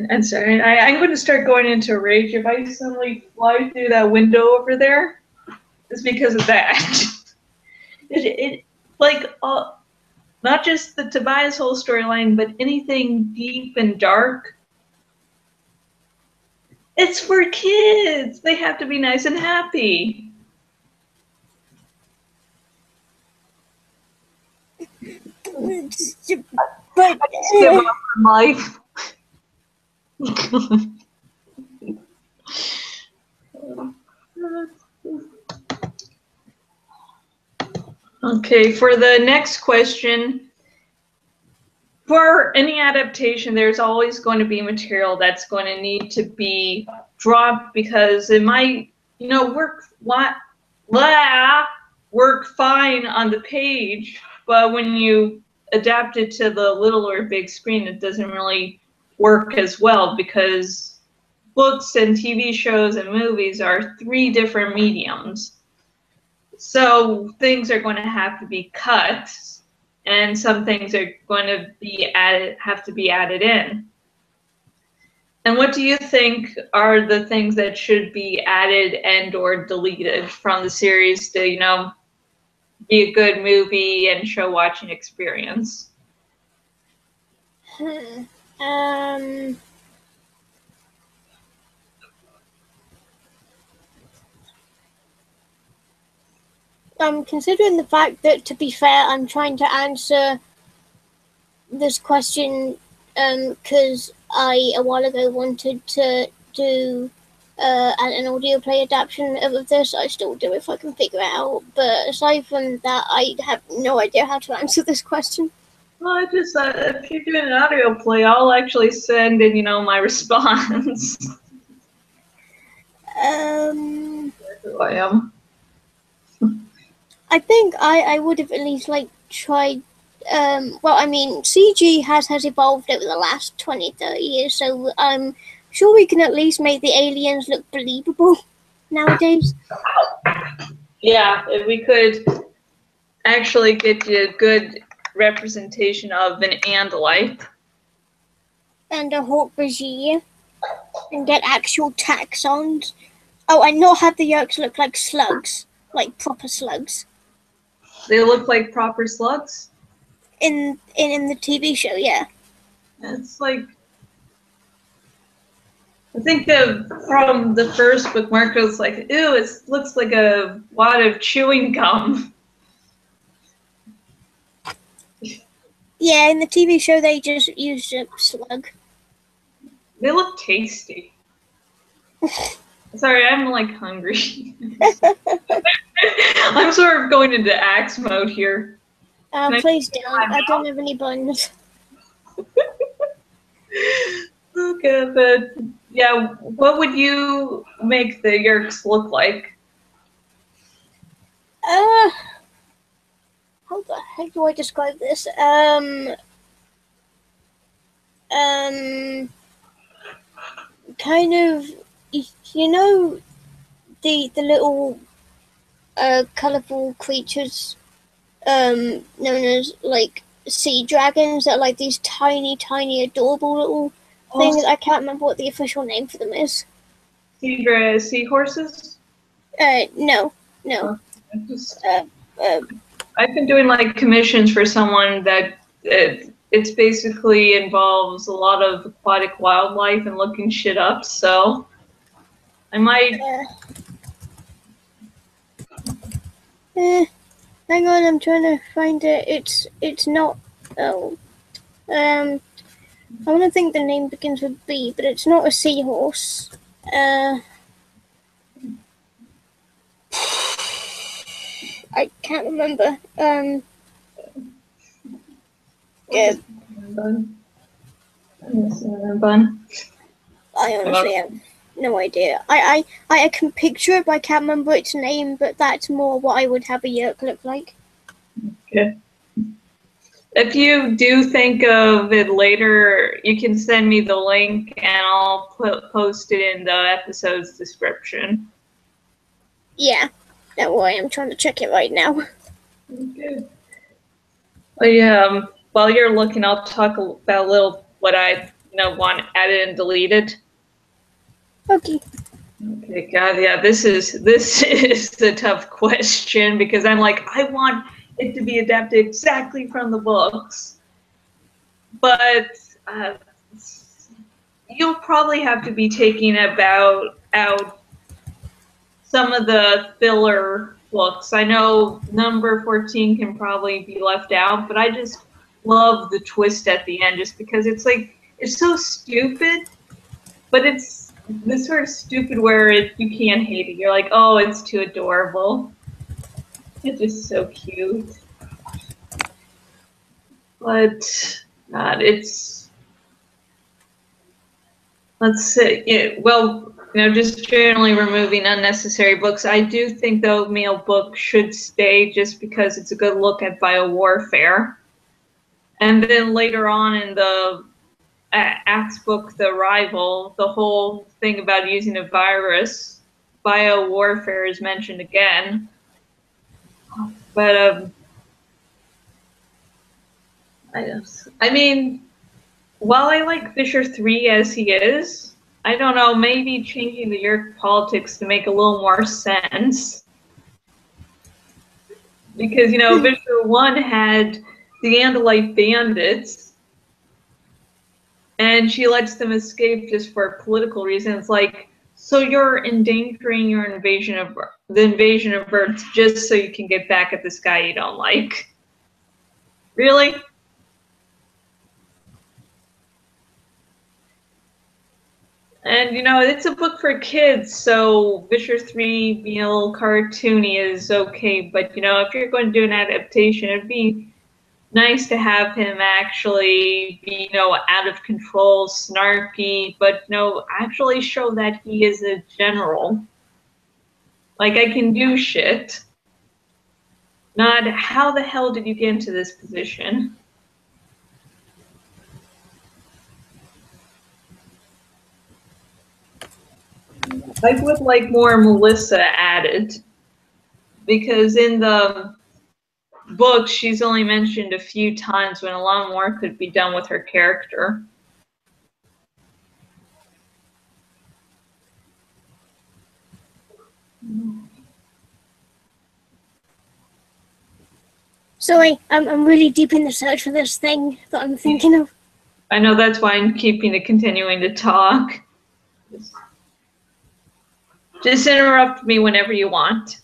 I'm sorry, I'm going to start going into a rage if I suddenly fly through that window over there. It's because of that. Not just the Tobias whole storyline, but anything deep and dark. It's for kids. They have to be nice and happy. But give up on life. Okay, for the next question, for any adaptation, there's always going to be material that's going to need to be dropped because it might, work fine on the page, but when you adapt it to the little or big screen, it doesn't really work as well because books and TV shows and movies are 3 different mediums. So things are going to have to be cut, and some things are going to have to be added in. And what do you think are the things that should be added and or deleted from the series to, be a good movie and show watching experience? Considering the fact that, to be fair, I'm trying to answer this question because I, a while ago, wanted to do an audio play adaptation of this. I still do if I can figure it out. But aside from that, I have no idea how to answer this question. Well, I just if you're doing an audio play, I'll actually send in, my response. Who I am. I think I would have at least tried. CG has evolved over the last 20, 30 years, so I'm sure we can at least make the aliens look believable nowadays. Yeah, if we could actually get you a good representation of an Andalite. And a Hawkward, and get actual taxons. Oh, and not have the Yerks look like slugs, like proper slugs. They look like proper slugs? In the TV show, yeah. It's like, I think from the first book, Marco's like, ew, it looks like a wad of chewing gum. Yeah, in the TV show, they just used a slug. They look tasty. Sorry, I'm hungry. I'm sort of going into axe mode here. Please don't. I don't have any buttons. Okay, but yeah, what would you make the Yerks look like? How how the heck do I describe this? Kind of, you know, the little colorful creatures known as like sea dragons that are like these tiny adorable little things. I can't remember what the official name for them is. Seahorses? No. I've been doing like commissions for someone that it's basically involves a lot of aquatic wildlife and looking shit up, so I might. Hang on, I'm trying to find it. It's not. Oh, I want to think the name begins with B, but it's not a seahorse. I can't remember. Yeah. I honestly have no idea. I can picture it, but I can't remember its name. But that's more what I would have a yerk look like. Okay. If you do think of it later, you can send me the link and I'll post it in the episode's description. Yeah, don't worry, I'm trying to check it right now. Okay. Well, yeah, while you're looking, I'll talk about a little what I want added and deleted. Okay. Okay, God, yeah, this is a tough question because I'm like, I want it to be adapted exactly from the books, but you'll probably have to be taking out some of the filler books. I know number 14 can probably be left out, but I just love the twist at the end just because it's like, it's so stupid, but it's this sort of stupid where you can't hate it. You're like, oh, it's too adorable. It's just so cute. But God, it's, let's say, yeah, well, just generally removing unnecessary books. I do think the oatmeal book should stay just because it's a good look at biowarfare. And then later on in the Axe book, The Rival, the whole thing about using a virus, biowarfare is mentioned again. But I mean, while I like Fisher 3 as he is, I don't know, maybe changing the Yerk politics to make a little more sense. Because, Fisher 1 had the Andalite bandits, and she lets them escape just for political reasons. Like, so you're endangering the invasion of Earth just so you can get back at this guy you don't like. Really? And, it's a book for kids, so Fisher 3 being a little cartoony is okay. But, if you're going to do an adaptation, it'd be nice to have him actually be, out of control, snarky, but, actually show that he is a general. Like, I can do shit. Not, how the hell did you get into this position? I would like more Melissa added, because in the book she's only mentioned a few times when a lot more could be done with her character. Sorry, I'm really deep in the search for this thing that I'm thinking of. I know, that's why I'm continuing to talk. Just interrupt me whenever you want.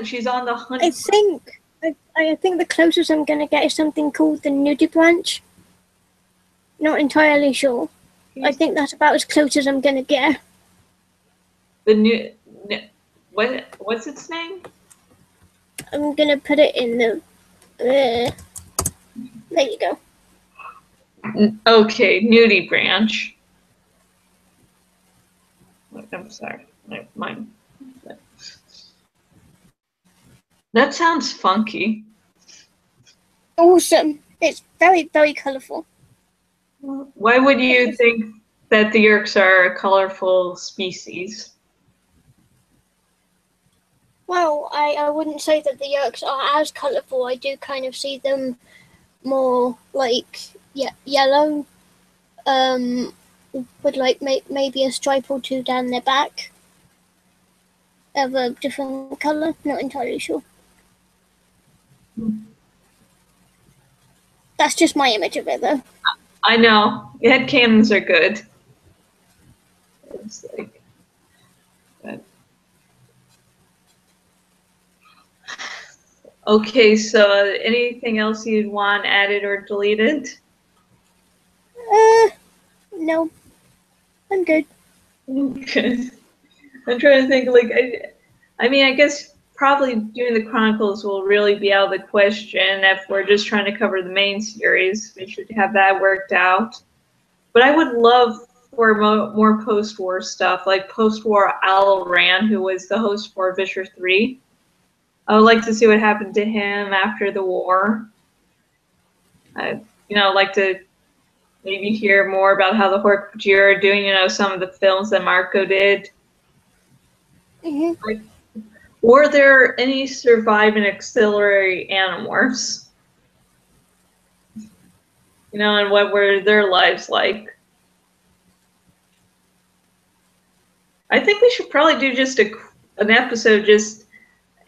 She's on the hunt. I think the closest I'm gonna get is something called the nudie branch. Not entirely sure. I think that's about as close as I'm gonna get. What's its name? I'm gonna put it in the. There you go. Okay, nudie branch. I'm sorry, mine. That sounds funky. Awesome. It's very, very colourful. Why would you think that the Yeerks are a colorful species? Well, I wouldn't say that the Yeerks are as colourful. I do kind of see them more like yellow, with like maybe a stripe or two down their back of a different colour. Not entirely sure. That's just my image of it, though. I know. Headcanons are good. It's like, but... Okay, so anything else you'd want added or deleted? No. I'm good. Okay. I'm trying to think, like, I mean, I guess probably doing the Chronicles will really be out of the question if we're just trying to cover the main series. We should have that worked out. But I would love for more post-war stuff, like post-war Alran, who was the host for Visher 3. I would like to see what happened to him after the war. I'd like to maybe hear more about how the Hawkward are doing, some of the films that Marco did. Mm-hmm. Like, were there any surviving auxiliary animorphs? And what were their lives like? I think we should probably do just an episode just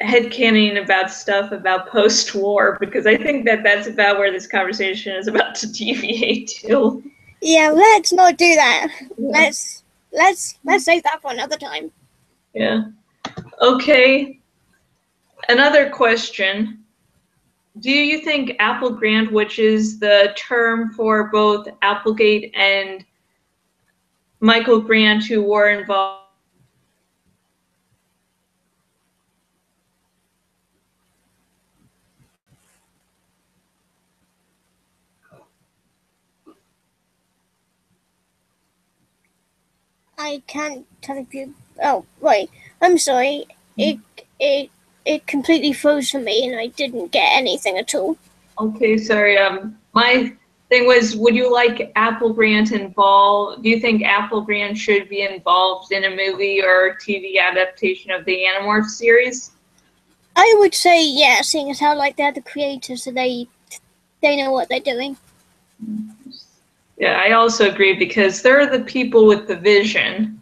headcanon about stuff about post-war, because I think that's about where this conversation is about to deviate to. Yeah, let's not do that. Yeah. Let's save that for another time. Yeah. Okay. Another question. Do you think Apple Grant, which is the term for both Applegate and Michael Grant, who were involved? I can't tell you. Oh, right. I'm sorry. It completely froze for me, and I didn't get anything at all. Okay, sorry. My thing was, would you like Apple Grant involved? Do you think Apple Grant should be involved in a movie or TV adaptation of the Animorphs series? I would say yeah, seeing as how like they're the creators, so they know what they're doing. Yeah, I also agree, because they're the people with the vision.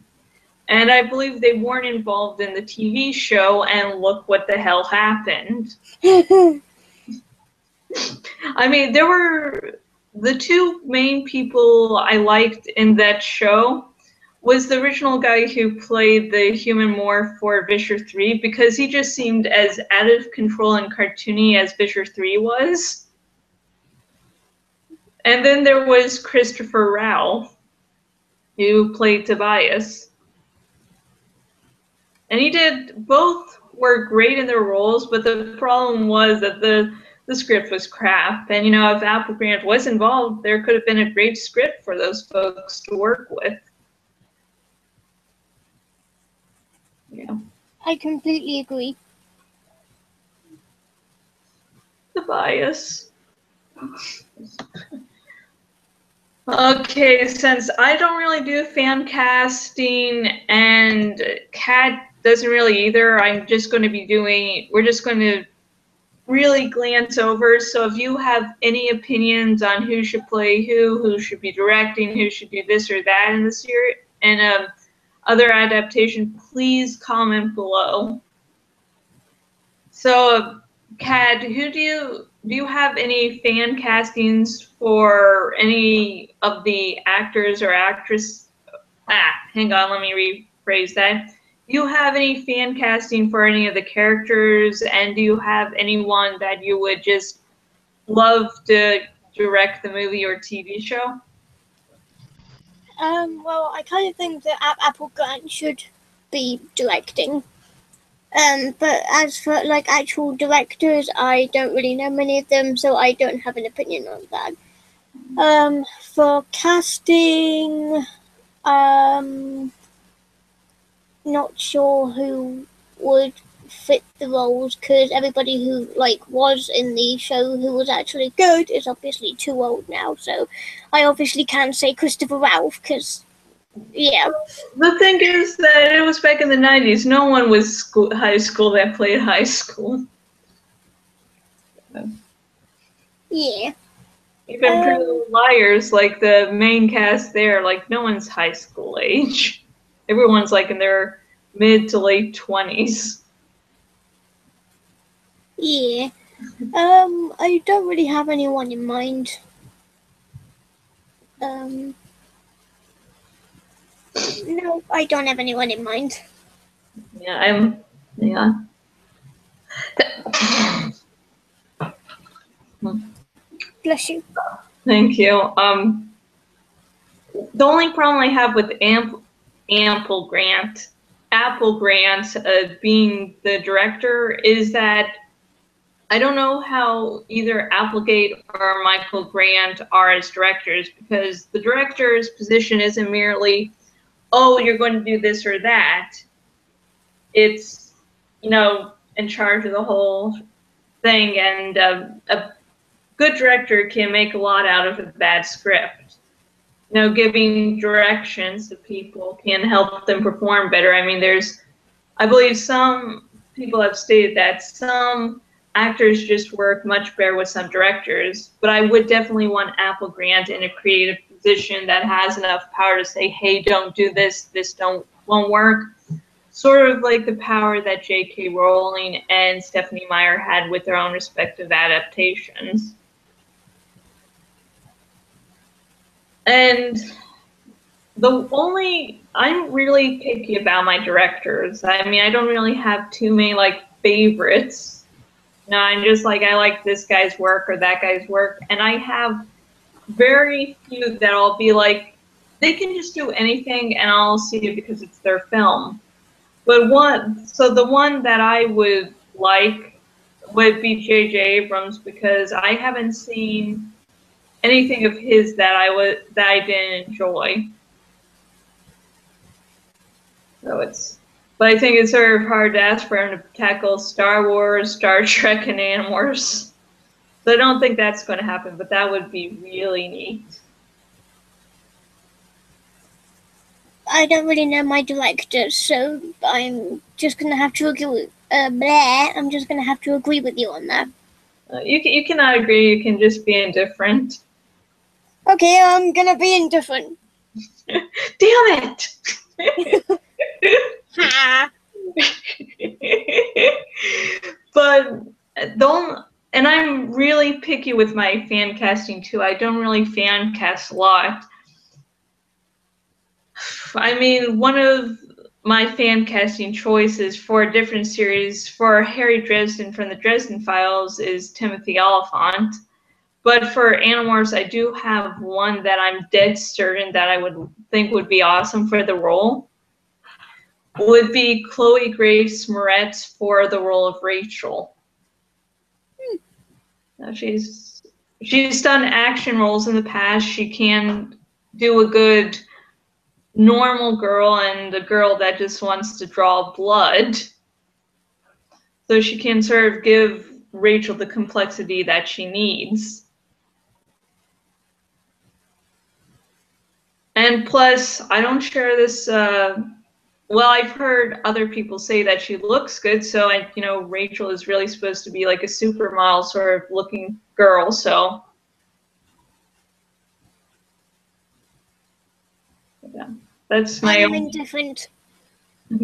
And I believe they weren't involved in the TV show, and look what the hell happened. I mean, there were the two main people I liked in that show was the original guy who played the human morph for Visher 3, because he just seemed as out of control and cartoony as Visher 3 was. And then there was Christopher Rao, who played Tobias. And both were great in their roles, but the problem was that the script was crap. And, if Apple Grant was involved, there could have been a great script for those folks to work with. Yeah. I completely agree. Tobias. Okay, since I don't really do fan casting and Kat doesn't really either, we're just going to really glance over. So if you have any opinions on who should play who should be directing, who should do this or that in the series, and other adaptation, please comment below. So, Kat, who do you have any fan castings for any of the actors or actress? Hang on, let me rephrase that. Do you have any fan casting for any of the characters, and do you have anyone that you would just love to direct the movie or TV show? Well, I kind of think that Apple Grant should be directing. But as for like actual directors, I don't really know many of them, so I don't have an opinion on that. For casting, not sure who would fit the roles because everybody who was in the show who was actually good is obviously too old now. So I obviously can't say Christopher Ralph because yeah. The thing is that it was back in the 90s. No one was high school that played high school. Yeah. Even Pretty Little Liars, like the main cast there, like no one's high school age. Everyone's like in their mid to late 20s. Yeah. I don't really have anyone in mind. No, I don't have anyone in mind. Yeah. Bless you. Thank you. The only problem I have with Apple Grant being the director is that I don't know how either Applegate or Michael Grant are as directors, because the director's position isn't merely, oh, you're going to do this or that. It's, in charge of the whole thing, and a good director can make a lot out of a bad script. Giving directions to people can help them perform better. I mean, I believe some people have stated that some actors just work much better with some directors, but I would definitely want Apple Grant in a creative position that has enough power to say, hey, don't do this, this won't work. Sort of like the power that J.K. Rowling and Stephanie Meyer had with their own respective adaptations. And I'm really picky about my directors. I mean, I don't really have too many favorites. I'm just I like this guy's work or that guy's work, and I have very few that I'll be they can just do anything and I'll see it because it's their film. But the one that I would like would be J.J. Abrams, because I haven't seen anything of his that I didn't enjoy. But I think it's sort of hard to ask for him to tackle Star Wars, Star Trek, and Animorphs. So I don't think that's going to happen, but that would be really neat. I don't really know my directors, so I'm just going to have to agree with I'm just going to have to agree with you on that. You cannot agree. You can just be indifferent. Okay, I'm going to be indifferent. Damn it! But and I'm really picky with my fan casting too. I don't really fan cast a lot. I mean, one of my fan casting choices for a different series for Harry Dresden from the Dresden Files is Timothy Oliphant. But for Animorphs, I do have one that I'm dead certain that I would think would be awesome for the role. Would be Chloe Grace Moretz for the role of Rachel. Now she's done action roles in the past. She can do a good normal girl and a girl that just wants to draw blood. So she can sort of give Rachel the complexity that she needs. And plus, I don't share this. Well, I've heard other people say that she looks good, so Rachel is really supposed to be like a supermodel sort of looking girl. So, yeah, that's my own. Indifferent.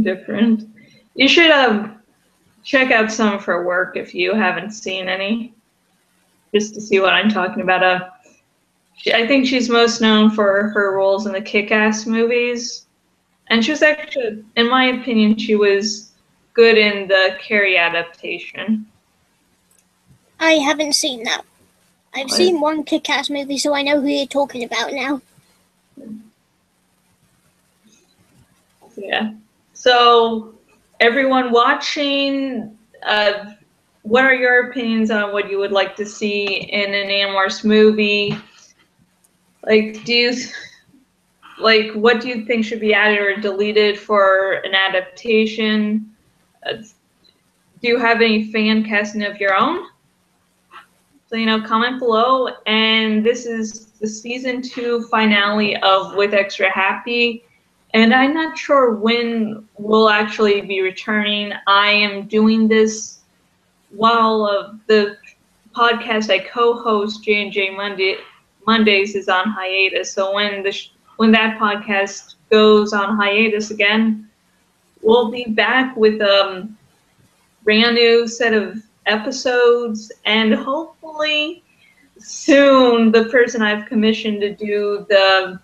Different. You should check out some of her work if you haven't seen any, just to see what I'm talking about. I think she's most known for her roles in the Kick-Ass movies. And she was actually, in my opinion, she was good in the Carrie adaptation. I haven't seen that. I've seen one Kick-Ass movie, so I know who you're talking about now. Yeah. So, everyone watching, what are your opinions on what you would like to see in an Animorphs movie? What do you think should be added or deleted for an adaptation? do you have any fan casting of your own? So, comment below. And this is the season 2 finale of With Extra Happy. And I'm not sure when we'll actually be returning. I am doing this while the podcast I co-host, J&J Mondays, is on hiatus. So when that podcast goes on hiatus again, we'll be back with a brand new set of episodes, and hopefully soon the person I've commissioned to do the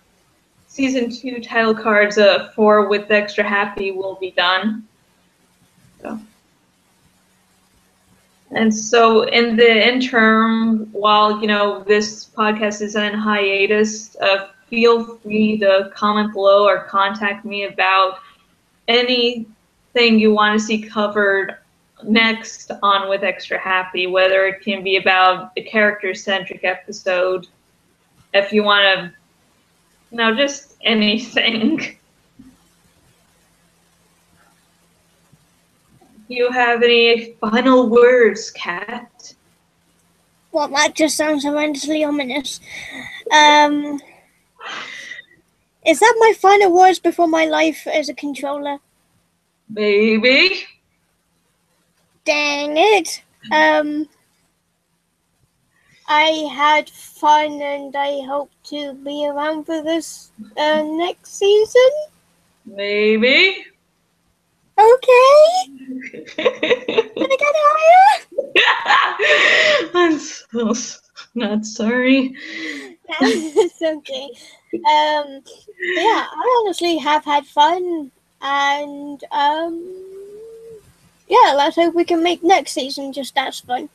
season 2 title cards for With Extra Happy will be done. And so in the interim, while this podcast is on hiatus, feel free to comment below or contact me about anything you want to see covered next on With Extra Happy, whether it can be about a character-centric episode, if you want to, just anything. Do you have any final words, Kat? Well, that just sounds horrendously ominous. Is that my final words before my life as a controller? Maybe. Dang it. I had fun, and I hope to be around for this next season. Maybe. Okay. Can I get higher? I'm so not sorry. It's okay. Yeah, I honestly have had fun, and yeah, let's hope we can make next season just as fun.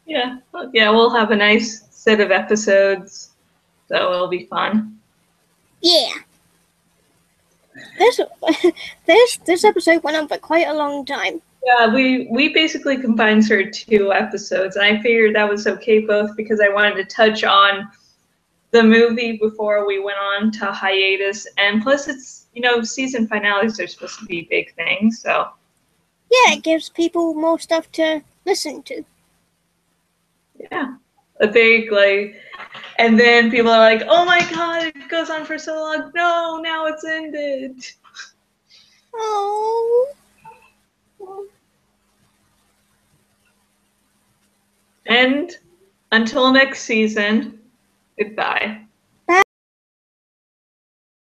Yeah, we'll have a nice set of episodes, so it'll be fun. Yeah. This episode went on for quite a long time. Yeah, we basically combined sort of 2 episodes, and I figured that was okay, both because I wanted to touch on the movie before we went on to hiatus, and plus it's, season finales are supposed to be big things, so. Yeah, it gives people more stuff to listen to. Yeah, a big, and then people are like, oh my god, it goes on for so long. No, now it's ended. Oh. And until next season, goodbye.